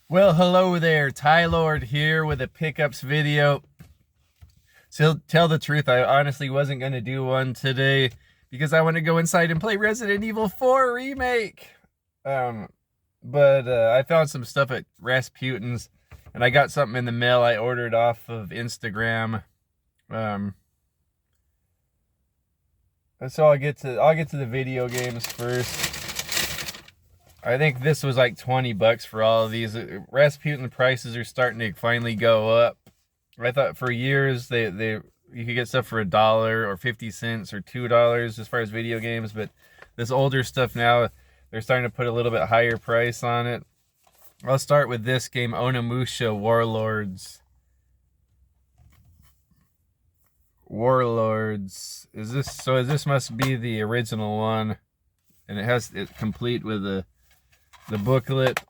Well, hello there, Ty Lord here with a pickups video. So, tell the truth, I honestly wasn't going to do one today because I want to go inside and play Resident Evil 4 Remake. Um, but I found some stuff at Rasputin's and I got something in the mail I ordered off of Instagram. Um, so I'll get to the video games first. I think this was like 20 bucks for all of these. Rasputin prices are starting to finally go up. I thought for years they you could get stuff for $1 or 50 cents or $2 as far as video games, but this older stuff now they're starting to put a little bit higher price on it. I'll start with this game, Onimusha Warlords. Warlords. This must be the original one, and it has it complete with the booklet.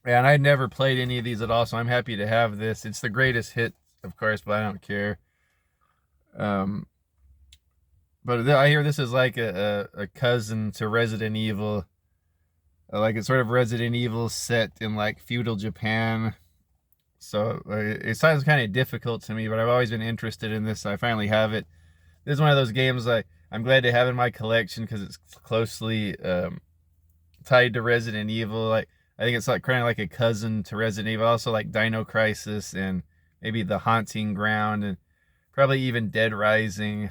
And I never played any of these at all, so I'm happy to have this. It's the greatest hit, of course, but I don't care. Um, but I hear this is like a cousin to Resident Evil. Like it's sort of Resident Evil set in like feudal Japan. So it sounds kind of difficult to me, but I've always been interested in this, so I finally have it. This is one of those games I'm glad to have in my collection because it's closely tied to Resident Evil. I think it's like kind of like a cousin to Resident Evil. Also like Dino Crisis and maybe The Haunting Ground and probably even Dead Rising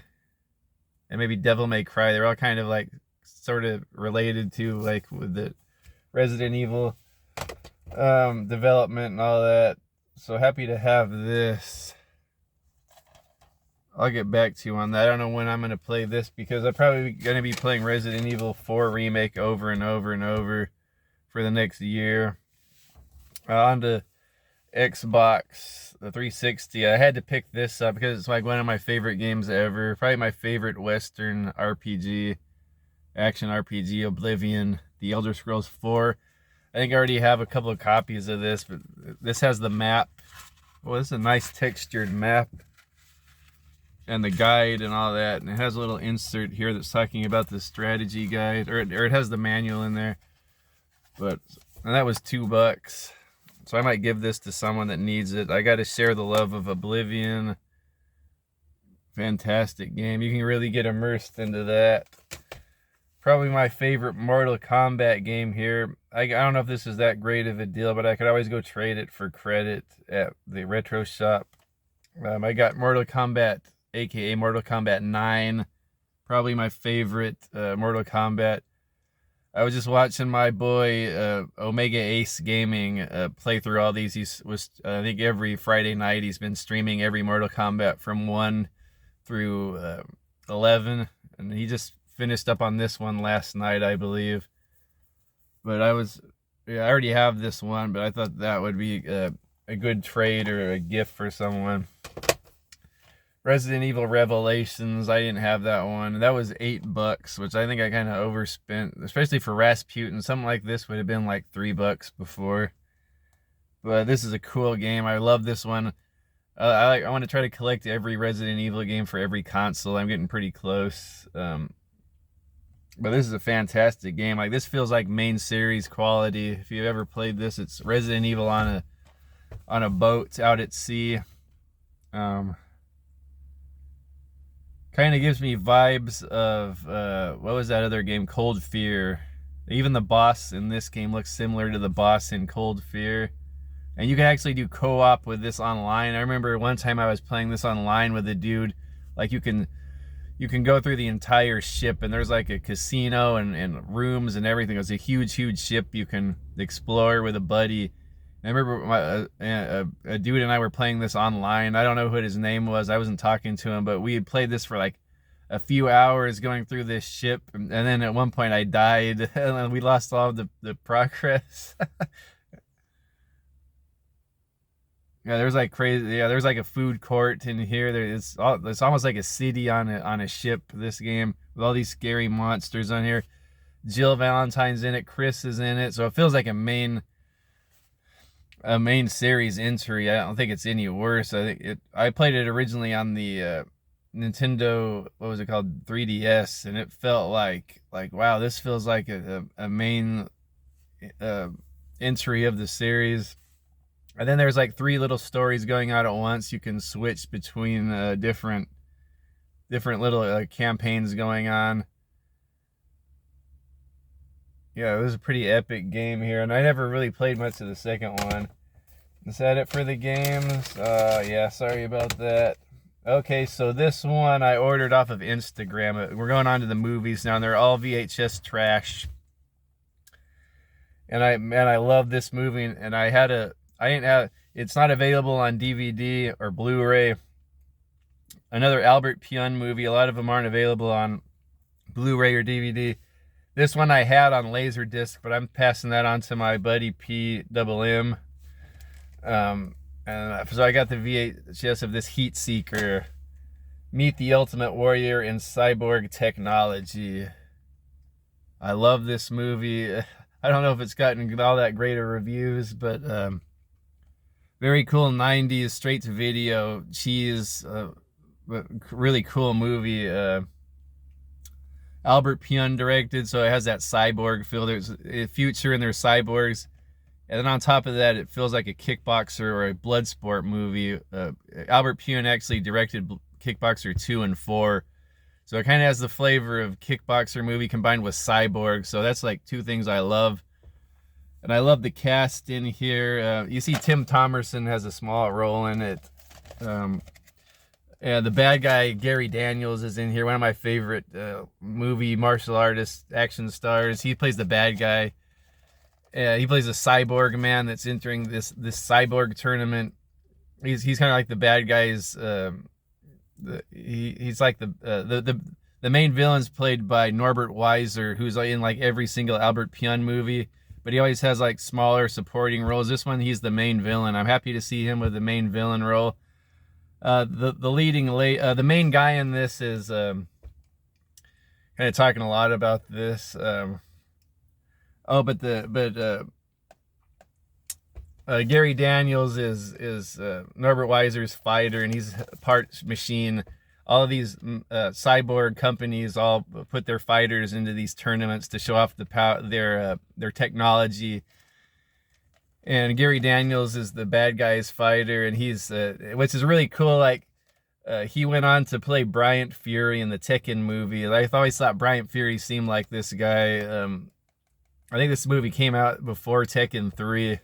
and maybe Devil May Cry. They're all kind of like sort of related to like with the Resident Evil development and all that. So happy to have this. I'll get back to you on that. I don't know when I'm going to play this because I'm probably going to be playing Resident Evil 4 Remake over and over and over for the next year. On to Xbox, the 360. I had to pick this up because it's like one of my favorite games ever. Probably my favorite Western RPG, action RPG, Oblivion, The Elder Scrolls 4. I think I already have a couple of copies of this, but this has the map. Well, this is a nice textured map and the guide and all that. And it has a little insert here that's talking about the strategy guide, or it has the manual in there. But and that was $2. So I might give this to someone that needs it. I got to share the love of Oblivion. Fantastic game. You can really get immersed into that. Probably my favorite Mortal Kombat game here. I don't know if this is that great of a deal, but I could always go trade it for credit at the retro shop. I got Mortal Kombat, aka Mortal Kombat 9. Probably my favorite Mortal Kombat. I was just watching my boy Omega Ace Gaming play through all these. I think every Friday night he's been streaming every Mortal Kombat from 1 through 11, and he just finished up on this one last night, I believe. But I already have this one, but I thought that would be a good trade or a gift for someone. Resident Evil Revelations, I didn't have that one. That was $8, which I think I kind of overspent, especially for Rasputin. Something like this would have been like $3 before. But this is a cool game. I love this one. I want to try to collect every Resident Evil game for every console. I'm getting pretty close. But this is a fantastic game. Like this feels like main series quality. If you've ever played this, it's Resident Evil on a boat out at sea. Kind of gives me vibes of what was that other game? Cold Fear. Even the boss in this game looks similar to the boss in Cold Fear. And you can actually do co-op with this online. I remember one time I was playing this online with a dude. Like you can go through the entire ship, and there's like a casino and rooms and everything. It's a huge ship you can explore with a buddy. And I remember a dude and I were playing this online. I don't know what his name was. I wasn't talking to him, but we had played this for like a few hours going through this ship. And then at one point I died and we lost all of the progress. Yeah, there's like crazy. Yeah, there's like a food court in here. It's almost like a city on a ship. This game with all these scary monsters on here. Jill Valentine's in it. Chris is in it. So it feels like a main series entry. I don't think it's any worse. I played it originally on the Nintendo. What was it called? 3DS, and it felt like wow. This feels like a main entry of the series. And then there's like 3 little stories going on at once. You can switch between different little campaigns going on. Yeah, it was a pretty epic game here, and I never really played much of the second one. Is that it for the games? Yeah, sorry about that. Okay, so this one I ordered off of Instagram. We're going on to the movies now, and they're all VHS trash. And I love this movie, and it's not available on DVD or Blu-ray. Another Albert Pyun movie. A lot of them aren't available on Blu-ray or DVD. This one I had on Laserdisc, but I'm passing that on to my buddy PMM. And so I got the VHS of this Heat Seeker. Meet the Ultimate Warrior in Cyborg Technology. I love this movie. I don't know if it's gotten all that great of reviews, but very cool 90s straight-to-video cheese. Really cool movie. Albert Pyun directed, so it has that cyborg feel. There's a future and there's cyborgs. And then on top of that, it feels like a Kickboxer or a Bloodsport movie. Albert Pyun actually directed Kickboxer 2 and 4. So it kind of has the flavor of Kickboxer movie combined with cyborg. So that's like 2 things I love. And I love the cast in here. You see Tim Thomerson has a small role in it. And the bad guy, Gary Daniels, is in here. One of my favorite movie martial artist action stars. He plays the bad guy. He plays a cyborg man that's entering this cyborg tournament. He's kind of like the bad guy's. He's like the main villain's played by Norbert Weiser, who's in like every single Albert Pyun movie. But he always has like smaller supporting roles. This one, he's the main villain. I'm happy to see him with the main villain role. The main guy in this is kind of talking a lot about this. Gary Daniels is Norbert Weiser's fighter, and he's part machine. All of these cyborg companies all put their fighters into these tournaments to show off their technology. And Gary Daniels is the bad guy's fighter, and he's which is really cool. Like he went on to play Bryant Fury in the Tekken movie. I always thought Bryant Fury seemed like this guy. I think this movie came out before Tekken 3.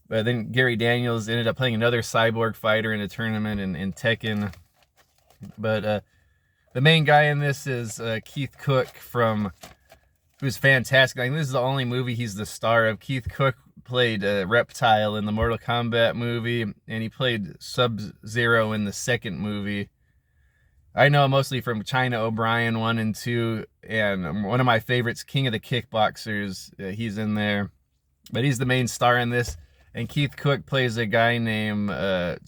But then Gary Daniels ended up playing another cyborg fighter in a tournament in Tekken. But the main guy in this is Keith Cook who's fantastic. I think this is the only movie he's the star of. Keith Cook played Reptile in the Mortal Kombat movie, and he played Sub-Zero in the second movie. I know mostly from China O'Brien 1 and 2, and one of my favorites, King of the Kickboxers, he's in there. But he's the main star in this, and Keith Cook plays a guy named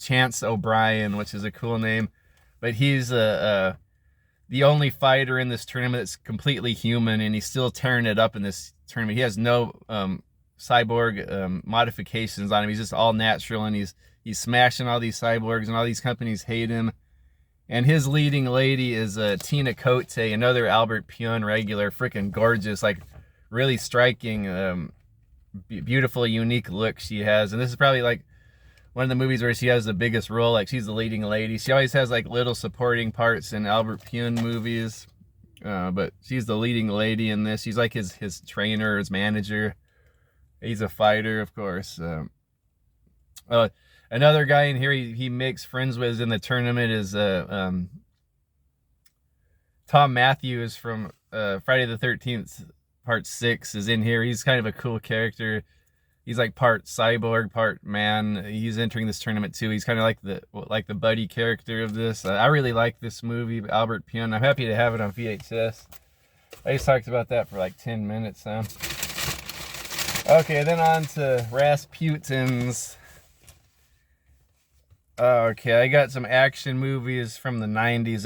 Chance O'Brien, which is a cool name. But he's the only fighter in this tournament that's completely human, and he's still tearing it up in this tournament. He has no cyborg modifications on him. He's just all natural, and he's smashing all these cyborgs, and all these companies hate him. And his leading lady is Tina Cote, another Albert Pyun regular, freaking gorgeous, like really striking, beautiful, unique look she has. And this is probably like one of the movies where she has the biggest role. Like she's the leading lady. She always has like little supporting parts in Albert Pyun movies, but she's the leading lady in this. She's like his trainer, his manager. He's a fighter, of course. Another guy in here he makes friends with in the tournament is Tom Matthews from Friday the 13th Part 6 is in here. He's kind of a cool character. He's like part cyborg, part man. He's entering this tournament too. He's kind of like the buddy character of this. I really like this movie, Albert Pyun. I'm happy to have it on VHS. I just talked about that for like 10 minutes now. Okay, then on to Rasputin's. Okay, I got some action movies from the 90s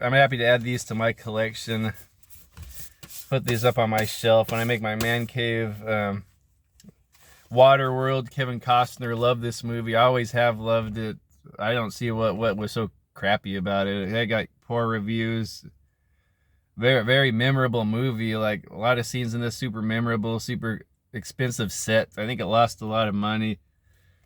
I'm happy to add these to my collection. Put these up on my shelf when I make my man cave. Waterworld, Kevin Costner, love this movie. I always have loved it. I don't see what was so crappy about it. It got poor reviews. Very, very memorable movie. Like a lot of scenes in this super memorable, super expensive set. I think it lost a lot of money.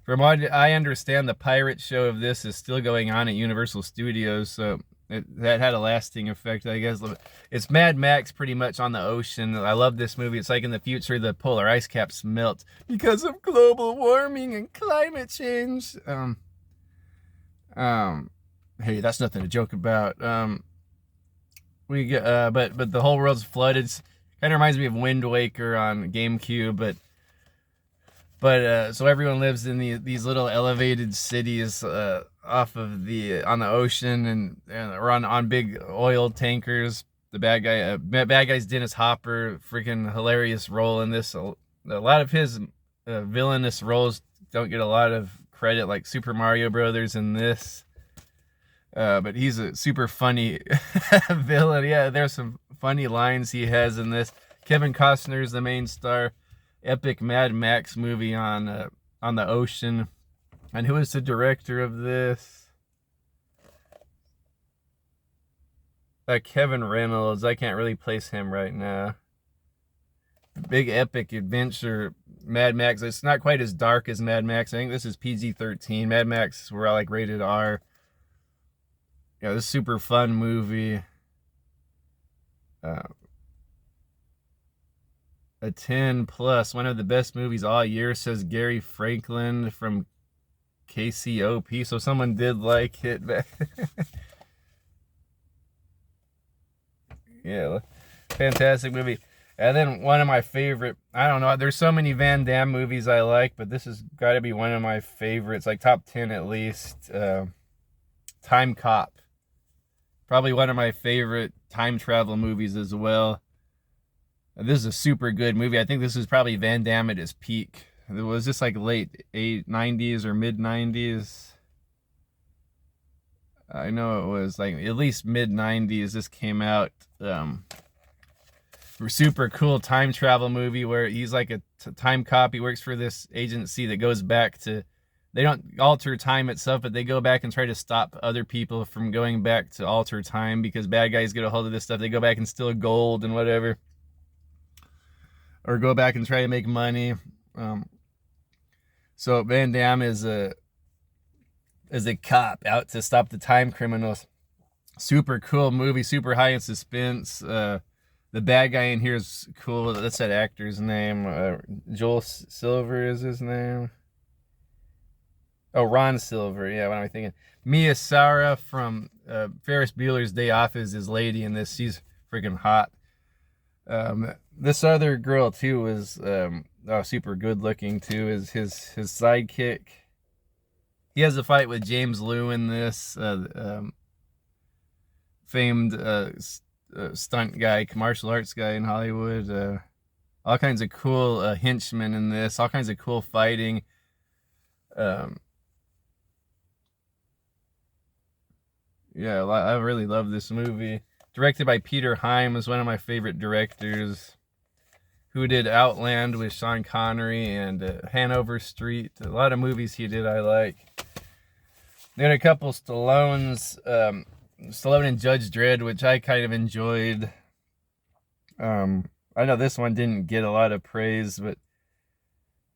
From what I understand, the pirate show of this is still going on at Universal Studios, so that had a lasting effect, I guess. It's Mad Max pretty much on the ocean. I love this movie. It's like in the future the polar ice caps melt because of global warming and climate change. Hey, that's nothing to joke about. We get, but the whole world's flooded. Kind of reminds me of Wind Waker on GameCube, but so everyone lives in these little elevated cities off of on the ocean and or on big oil tankers. The bad guy's Dennis Hopper, freaking hilarious role in this. A lot of his villainous roles don't get a lot of credit, like Super Mario Brothers in this. But he's a super funny villain. Yeah, there's some funny lines he has in this. Kevin Costner's the main star. Epic Mad Max movie on the ocean. And who is the director of this? Kevin Reynolds. I can't really place him right now. Big epic adventure. Mad Max. It's not quite as dark as Mad Max. I think this is PG-13. Mad Max were like rated R. Yeah, this super fun movie. A 10 plus, one of the best movies all year, says Gary Franklin from KCOP. So someone did like it back. Yeah, fantastic movie. And then one of my favorite, I don't know, there's so many Van Damme movies I like, but this has got to be one of my favorites, like top 10 at least. Time Cop. Probably one of my favorite time travel movies as well. This is a super good movie. I think this is probably Van Damme at his peak. It was just like late 90s or mid 90s. I know it was like at least mid 90s. This came out. Super cool time travel movie where he's like a time cop. He works for this agency that goes back to, they don't alter time itself, but they go back and try to stop other people from going back to alter time because bad guys get a hold of this stuff. They go back and steal gold and whatever. Or go back and try to make money. So Van Damme is a cop out to stop the time criminals. Super cool movie, super high in suspense. The bad guy in here is cool. That's that actor's name. Joel Silver is his name. Oh, Ron Silver. Yeah, what am I thinking? Mia Sara from Ferris Bueller's Day Off is his lady in this. She's freaking hot. This other girl too is super good looking too. Is his sidekick. He has a fight with James Liu in this famed stunt guy, martial arts guy in Hollywood. All kinds of cool henchmen in this. All kinds of cool fighting. Yeah, I really love this movie. Directed by Peter Heim, is one of my favorite directors. Who did Outland with Sean Connery and Hanover Street. A lot of movies he did I like. Then a couple Stallones. Stallone and Judge Dredd, which I kind of enjoyed. I know this one didn't get a lot of praise, but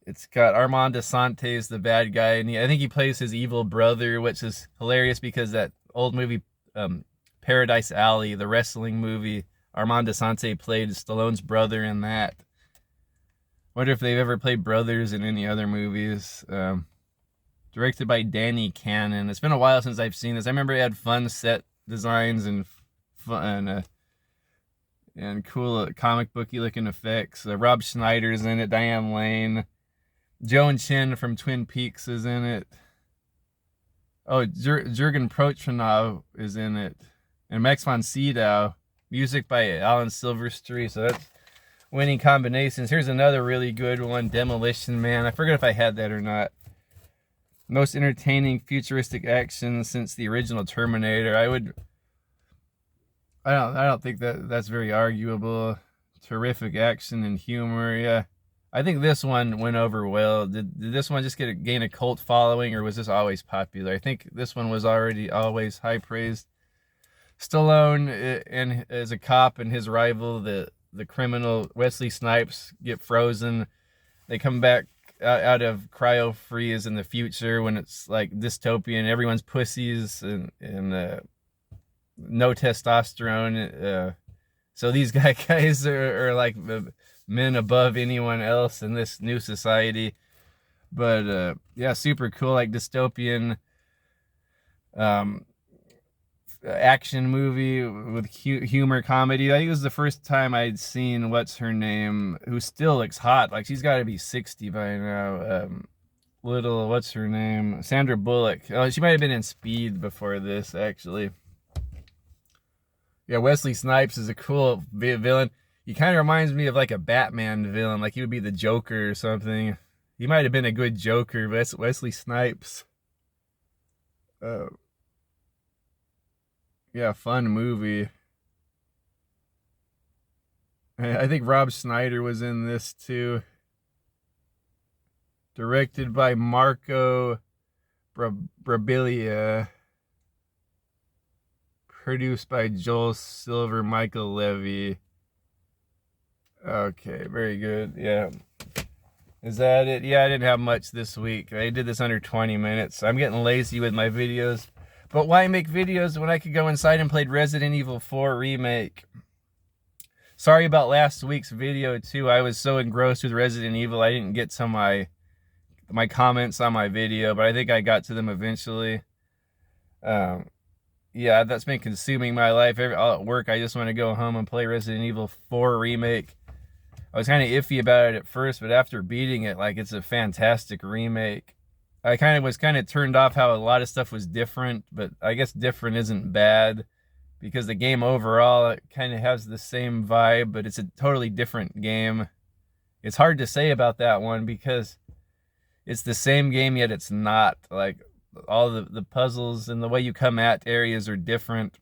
it's got Armand Asante the bad guy, and I think he plays his evil brother, which is hilarious because that old movie, Paradise Alley, the wrestling movie, Armand Asante played Stallone's brother in that. Wonder if they've ever played brothers in any other movies. Directed by Danny Cannon. It's been a while since I've seen this. I remember it had fun set designs and fun and cool comic booky looking effects. Rob Schneider's in it. Diane Lane. Joan Chen from Twin Peaks is in it. Oh, Jurgen Prochnow is in it. And Max von Sydow. Music by Alan Silvestri. So that's winning combinations. Here's another really good one. Demolition Man. I forget if I had that or not. Most entertaining futuristic action since the original Terminator. I don't think that's very arguable. Terrific action and humor. Yeah. I think this one went over well. Did this one just gain a cult following, or was this always popular? I think this one was already always high praised. Stallone and as a cop and his rival, the criminal Wesley Snipes, get frozen they come back out of cryo freeze in the future when it's like dystopian, everyone's pussies and no testosterone. So these guys are like men above anyone else in this new society. But yeah, super cool, like dystopian action movie with humor comedy. I think it was the first time I'd seen what's her name, who still looks hot. Like she's got to be 60 by now. Little what's her name, Sandra Bullock. Oh, she might have been in Speed before this, actually. Yeah, Wesley Snipes is a cool villain. He kind of reminds me of like a Batman villain, like he would be the Joker or something. He might have been a good Joker, Wesley Snipes. Uh, yeah, fun movie. I think Rob Schneider was in this too. Directed by Marco Brabilia. Produced by Joel Silver, Michael Levy. Okay, very good. Yeah. Is that it? Yeah, I didn't have much this week. I did this under 20 minutes. I'm getting lazy with my videos. But why make videos when I could go inside and play Resident Evil 4 Remake? Sorry about last week's video, too. I was so engrossed with Resident Evil, I didn't get to my comments on my video, but I think I got to them eventually. Yeah, that's been consuming my life. All at work, I just want to go home and play Resident Evil 4 Remake. I was kind of iffy about it at first, but after beating it, like, it's a fantastic remake. I was kind of turned off how a lot of stuff was different, but I guess different isn't bad, because the game overall, it kind of has the same vibe, but it's a totally different game. It's hard to say about that one, because it's the same game, yet it's not. Like, all the puzzles and the way you come at areas are different.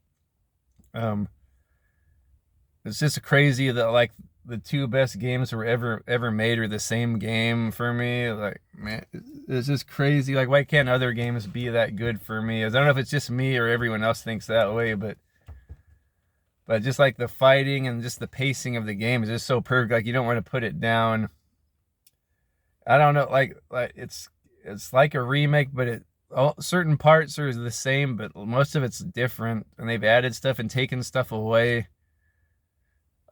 It's just crazy that, like, the two best games were ever made are the same game for me. Like, man, it's just crazy. Like, why can't other games be that good for me? I don't know if it's just me or everyone else thinks that way, but just like the fighting and just the pacing of the game is just so perfect. Like, you don't want to put it down. I don't know, like it's like a remake, but certain parts are the same, but most of it's different, and they've added stuff and taken stuff away.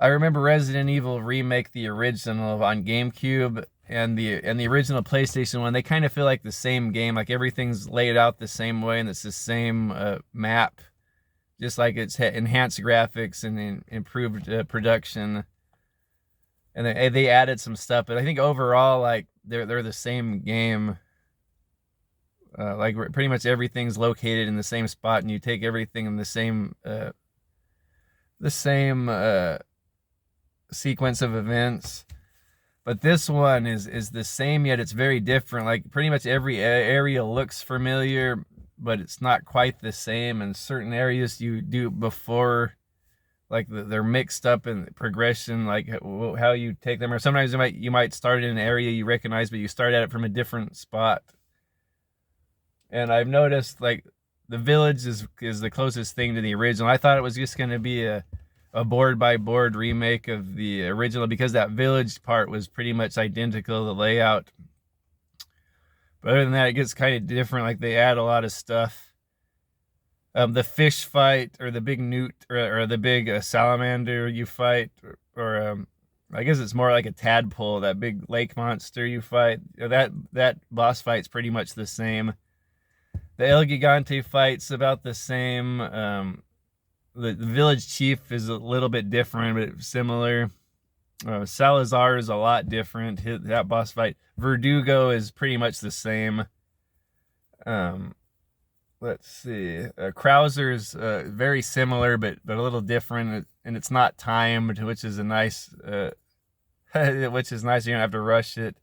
I remember Resident Evil Remake, the original on GameCube, and the original PlayStation one. They kind of feel like the same game. Like, everything's laid out the same way, and it's the same map, just like it's enhanced graphics and improved production. And they added some stuff, but I think overall, like, they're the same game. Like, pretty much everything's located in the same spot, and you take everything in the same sequence of events. But this one is the same, yet it's very different. Like, pretty much every area looks familiar, but it's not quite the same. And certain areas you do before, like, they're mixed up in progression, like how you take them. Or sometimes you might start in an area you recognize, but you start at it from a different spot. And I've noticed, like, the village is the closest thing to the original. I thought it was just going to be a board by board remake of the original, because that village part was pretty much identical, the layout. But other than that, it gets kind of different. Like, they add a lot of stuff. The fish fight, or the big newt, or the big salamander you fight, or I guess it's more like a tadpole, that big lake monster you fight. That boss fight's pretty much the same. The El Gigante fight's about the same. The village chief is a little bit different, but similar. Salazar is a lot different. That boss fight. Verdugo is pretty much the same. Let's see. Krauser's very similar, but a little different, and it's not timed, which is a nice, which is nice. You don't have to rush it.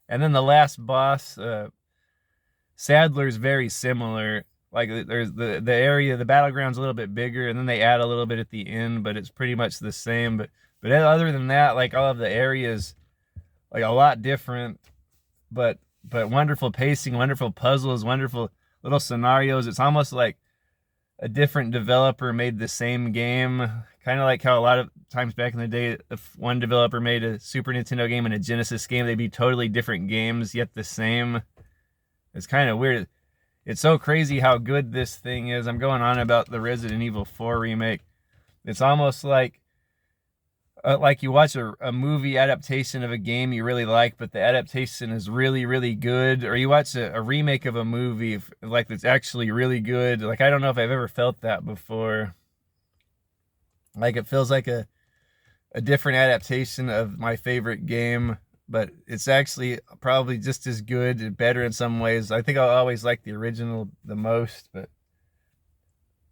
And then the last boss, Sadler's very similar. Like, there's the area, the battleground's a little bit bigger, and then they add a little bit at the end, but it's pretty much the same. But other than that, like, all of the areas, like, a lot different, but wonderful pacing, wonderful puzzles, wonderful little scenarios. It's almost like a different developer made the same game, Kind of like how a lot of times back in the day, if one developer made a Super Nintendo game and a Genesis game, they'd be totally different games, yet the same. It's kind of weird. It's so crazy how good this thing is. I'm going on about the Resident Evil 4 remake. It's almost like you watch a movie adaptation of a game you really like, but the adaptation is really, really good. Or you watch a remake of a movie like that's actually really good. Like, I don't know if I've ever felt that before. Like, it feels like a different adaptation of my favorite game, but it's actually probably just as good and better in some ways. I think I'll always like the original the most, but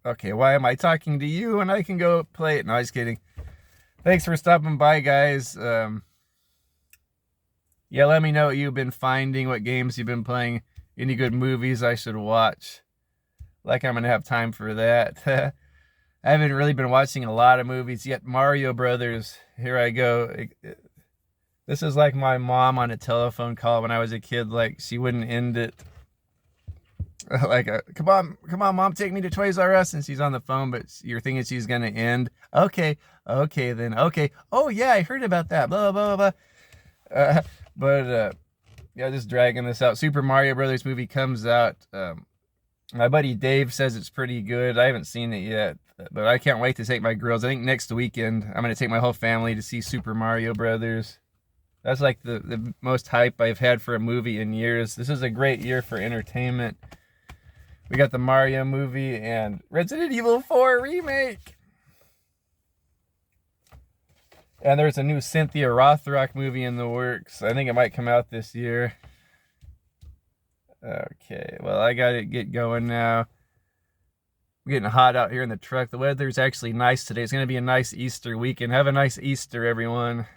okay, why am I talking to you when I can go play it? No, I'm just kidding. Thanks for stopping by, guys. Yeah, let me know what you've been finding, what games you've been playing, any good movies I should watch. Like I'm going to have time for that. I haven't really been watching a lot of movies yet. Mario Brothers, here I go. This is like my mom on a telephone call when I was a kid. Like, she wouldn't end it. Like, come on, Mom, take me to Toys R Us. And she's on the phone, but you're thinking she's going to end. Okay, then. Okay. Oh, yeah, I heard about that. Blah, blah, blah, blah. Yeah, just dragging this out. Super Mario Brothers movie comes out. My buddy Dave says it's pretty good. I haven't seen it yet, but I can't wait to take my girls. I think next weekend I'm going to take my whole family to see Super Mario Brothers. That's like the most hype I've had for a movie in years. This is a great year for entertainment. We got the Mario movie and Resident Evil 4 remake. And there's a new Cynthia Rothrock movie in the works. I think it might come out this year. Okay, well, I gotta get going now. We're getting hot out here in the truck. The weather's actually nice today. It's gonna be a nice Easter weekend. Have a nice Easter, everyone.